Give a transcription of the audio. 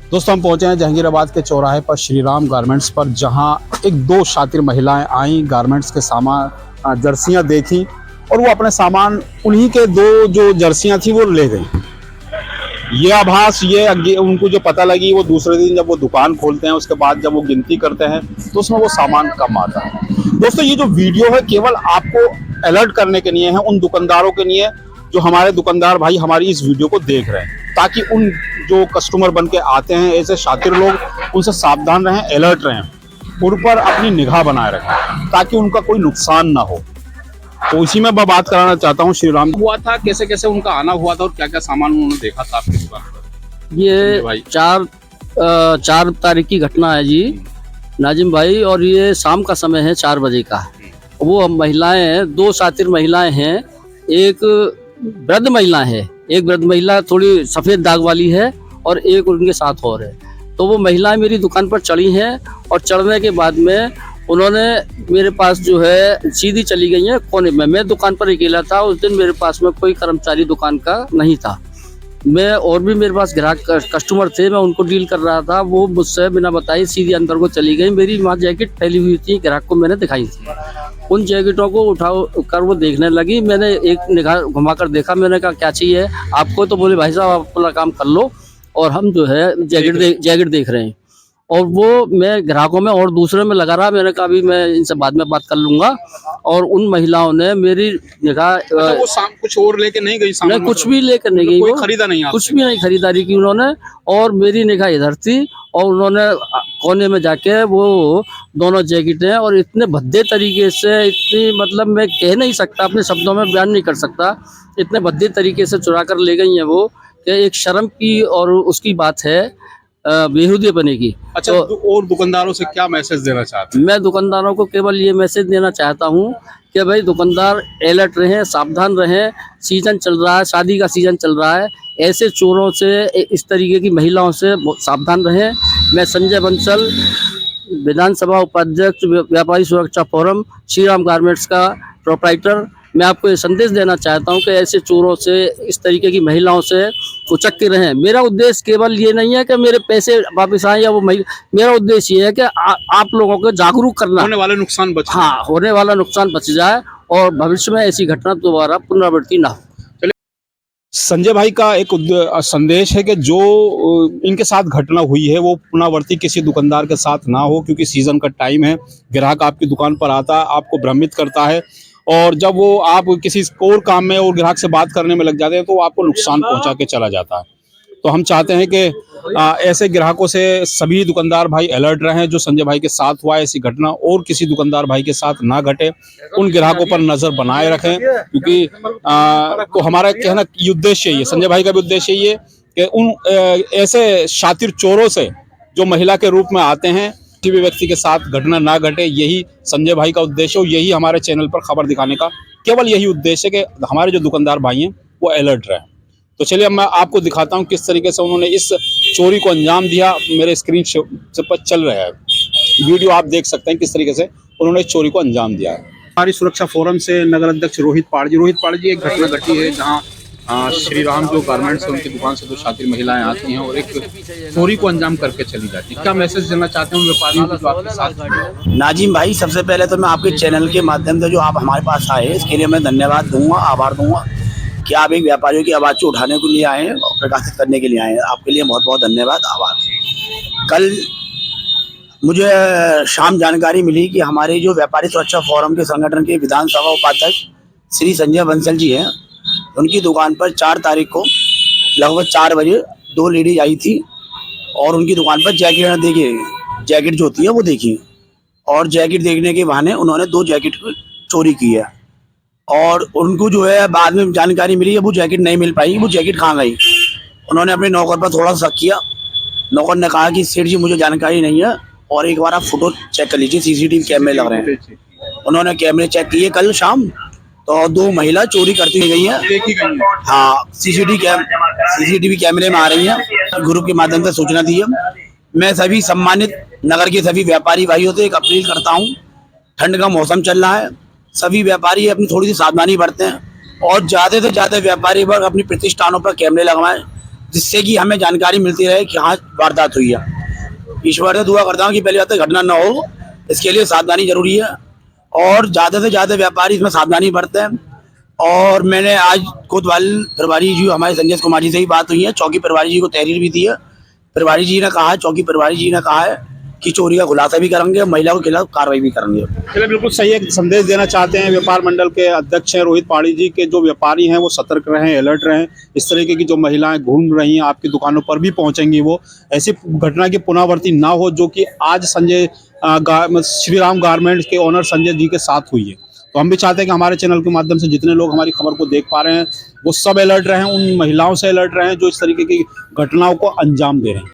दोस्तों हम पहुंचे हैं जहांगीराबाद के चौराहे पर श्री राम गारमेंट्स पर, जहां एक दो शातिर महिलाएं आई, गारमेंट्स के सामान जर्सियां देखी और वो अपने सामान उन्हीं के दो जो जर्सियां थी वो ले गई। ये आभास ये उनको जो पता लगी वो दूसरे दिन जब वो दुकान खोलते हैं उसके बाद जब वो गिनती करते हैं तो उसमें वो सामान कम आता है। दोस्तों ये जो वीडियो है केवल आपको अलर्ट करने के लिए है, उन दुकानदारों के लिए जो हमारे दुकानदार भाई हमारी इस वीडियो को देख रहे हैं, ताकि उन जो कस्टमर बन के आते हैं ऐसे शातिर लोग उनसे सावधान रहें, अलर्ट रहें, उन पर अपनी निगाह बनाए रखें ताकि उनका कोई नुकसान ना हो। तो इसी में मैं बात कराना चाहता हूँ, श्री राम हुआ था, कैसे कैसे उनका आना हुआ था और क्या क्या सामान उन्होंने देखा था आपकी दुकान पर। ये भाई 4 तारीख की घटना है जी नाजिम भाई, और ये शाम का समय है 4 बजे का। वो महिलाएं हैं, 2 शातिर महिलाएं हैं, एक वृद्ध महिला है, एक वृद्ध महिला थोड़ी सफ़ेद दाग वाली है और एक उनके साथ और है। तो वो महिलाएं मेरी दुकान पर चढ़ी हैं और चढ़ने के बाद में उन्होंने मेरे पास जो है सीधी चली गई हैं कोने में। मैं दुकान पर अकेला था उस दिन, मेरे पास में कोई कर्मचारी दुकान का नहीं था। मैं और भी मेरे पास ग्राहक कस्टमर थे, मैं उनको डील कर रहा था। वो मुझसे बिना बताए सीधी अंदर को चली गई। मेरी वहाँ जैकेट फैली हुई थी, ग्राहक को मैंने दिखाई थी। उन जैकेटों को उठा कर वो देखने लगी। मैंने एक निगाह घुमाकर देखा, मैंने कहा क्या चाहिए आपको? तो बोले भाई साहब आप अपना काम कर लो और हम जो है जैकेट देख रहे हैं। और वो मैं ग्राहकों में और दूसरे में लगा रहा। मैंने कहा अभी मैं इनसे बाद में बात कर लूंगा। और उन महिलाओं ने मेरी निगाह वो कुछ और लेके नहीं गई सामान? नहीं, कुछ भी लेकर नहीं गई, कोई वो खरीदा नहीं, कुछ भी नहीं खरीदारी की उन्होंने। और मेरी निगाह इधर थी और उन्होंने कोने में जाके वो दोनों जैकेटें और इतने भद्दे तरीके से, इतनी मतलब मैं कह नहीं सकता, अपने शब्दों में बयान नहीं कर सकता, इतने भद्दे तरीके से चुरा कर ले गई हैं वो कि एक शर्म की और उसकी बात है बेहुदे बने की। अच्छा, तो और दुकानदारों से क्या मैसेज देना चाहते हैं? मैं दुकानदारों को केवल ये मैसेज देना चाहता हूँ कि भाई दुकानदार अलर्ट रहें, सावधान रहें। सीजन चल रहा है, शादी का सीजन चल रहा है, ऐसे चोरों से, इस तरीके की महिलाओं से सावधान रहें। मैं संजय बंसल, विधानसभा उपाध्यक्ष, व्यापारी सुरक्षा फोरम, श्री राम गारमेंट्स का प्रोप्राइटर, मैं आपको ये संदेश देना चाहता हूं कि ऐसे चोरों से, इस तरीके की महिलाओं से उचक के रहें। मेरा उद्देश्य केवल ये नहीं है कि मेरे पैसे वापस आए या वो मेरा उद्देश्य ये है कि आप लोगों को जागरूक करना, होने वाले नुकसान बच हाँ, होने वाला नुकसान बच जाए और भविष्य में ऐसी घटना दोबारा पुनरावृत्ति ना हो। संजय भाई का एक संदेश है कि जो इनके साथ घटना हुई है वो पुनरावृत्ति किसी दुकानदार के साथ ना हो, क्योंकि सीजन का टाइम है, ग्राहक आपकी दुकान पर आता है, आपको भ्रमित करता है, और जब वो आप किसी और काम में और ग्राहक से बात करने में लग जाते हैं तो आपको नुकसान पहुंचा के चला जाता है। तो हम चाहते हैं कि ऐसे ग्राहकों से सभी दुकानदार भाई अलर्ट रहें। जो संजय भाई के साथ हुआ ऐसी घटना और किसी दुकानदार भाई के साथ ना घटे, उन ग्राहकों पर नजर बनाए रखें, क्योंकि तो हमारा कहना ये उद्देश्य ये, संजय भाई का भी उद्देश्य ये कि उन ऐसे शातिर चोरों से जो महिला के रूप में आते हैं, किसी भी व्यक्ति के साथ घटना ना घटे, यही संजय भाई का उद्देश्य और यही हमारे चैनल पर खबर दिखाने का केवल यही उद्देश्य है कि हमारे जो दुकानदार भाई हैं वो अलर्ट रहे। तो चलिए मैं आपको दिखाता हूं किस तरीके से उन्होंने इस चोरी को अंजाम दिया। मेरे स्क्रीन पर चल रहा है वीडियो, आप देख सकते हैं किस तरीके से उन्होंने इस चोरी को अंजाम दिया है। हमारी सुरक्षा फोरम से नगर अध्यक्ष रोहित पाड़ जी, एक घटना घटी है जहाँ श्री राम जो गारमेंट्स है उनकी दुकान से 2 शातिर महिलाएं आती हैं और एक चोरी को अंजाम करके चली जाती है। क्या मैसेज देना चाहते हैं उन व्यापारियों को जो आपके साथ? नाजिम भाई, सबसे पहले तो मैं आपके चैनल के माध्यम से जो आप हमारे पास आए इसके लिए मैं धन्यवाद दूंगा, आभार दूंगा कि आप एक व्यापारियों की आवाज़ को उठाने के लिए आए हैं और प्रकाशित करने के लिए आए हैं। आपके लिए बहुत बहुत धन्यवाद, आभार। कल मुझे शाम जानकारी मिली कि हमारे जो व्यापारी सुरक्षा फोरम के संगठन के विधानसभा उपाध्यक्ष श्री संजय बंसल जी हैं, उनकी दुकान पर 4 तारीख को लगभग 4 बजे 2 लेडीज आई थी और उनकी दुकान पर जैकेट देखी, जैकेट जो होती है वो देखी, और जैकेट देखने के बहाने उन्होंने 2 जैकेट की चोरी की है। और उनको जो है बाद में जानकारी मिली है वो जैकेट नहीं मिल पाई, वो जैकेट कहाँ गई। उन्होंने अपने नौकर पर थोड़ा सा शक किया। नौकर ने कहा कि सेठ जी मुझे जानकारी नहीं है और एक बार आप फोटो चेक कर लीजिए, सीसीटीवी कैमरे लग रहे हैं। उन्होंने कैमरे चेक किए कल शाम, तो 2 महिला चोरी करती गई हैं। हाँ, सीसीटीवी कैमरे में आ रही हैं। ग्रुप के माध्यम से सूचना दी है। मैं सभी सम्मानित नगर के सभी व्यापारी भाइयों से एक अपील करता हूँ, ठंड का मौसम चल रहा है, सभी व्यापारी अपनी थोड़ी सी सावधानी बरतें और ज़्यादा से ज़्यादा व्यापारी वर्ग अपनी प्रतिष्ठानों पर कैमरे लगवाएं, जिससे कि हमें जानकारी मिलती रहे कि हाँ वारदात हुई है। ईश्वर से दुआ करता हूँ कि पहली बात तो घटना न हो, इसके लिए सावधानी जरूरी है और ज़्यादा से ज़्यादा व्यापारी इसमें सावधानी बरतें हैं। और मैंने आज कोतवाल प्रभारी जी हमारे संजय कुमार जी से ही बात हुई है, चौकी प्रभारी जी को तहरीर भी दी है। प्रभारी जी ने कहा है, चौकी प्रभारी जी ने कहा है कि चोरी का खुलासा भी करेंगे, महिला के खिलाफ कार्रवाई भी करेंगे। चलिए, बिल्कुल सही एक संदेश देना चाहते हैं व्यापार मंडल के अध्यक्ष हैं रोहित पहाड़ी जी के जो व्यापारी हैं वो सतर्क रहें, अलर्ट रहें। इस तरीके की जो महिलाएं घूम रही हैं आपकी दुकानों पर भी पहुंचेंगी, वो ऐसी घटना की पुनरावृत्ति ना हो जो कि आज श्री राम गारमेंट्स के ओनर संजय जी के साथ हुई है। तो हम भी चाहते हैं कि हमारे चैनल के माध्यम से जितने लोग हमारी खबर को देख पा रहे हैं वो सब अलर्ट रहें, उन महिलाओं से अलर्ट रहें जो इस तरीके की घटनाओं को अंजाम दे रहे हैं।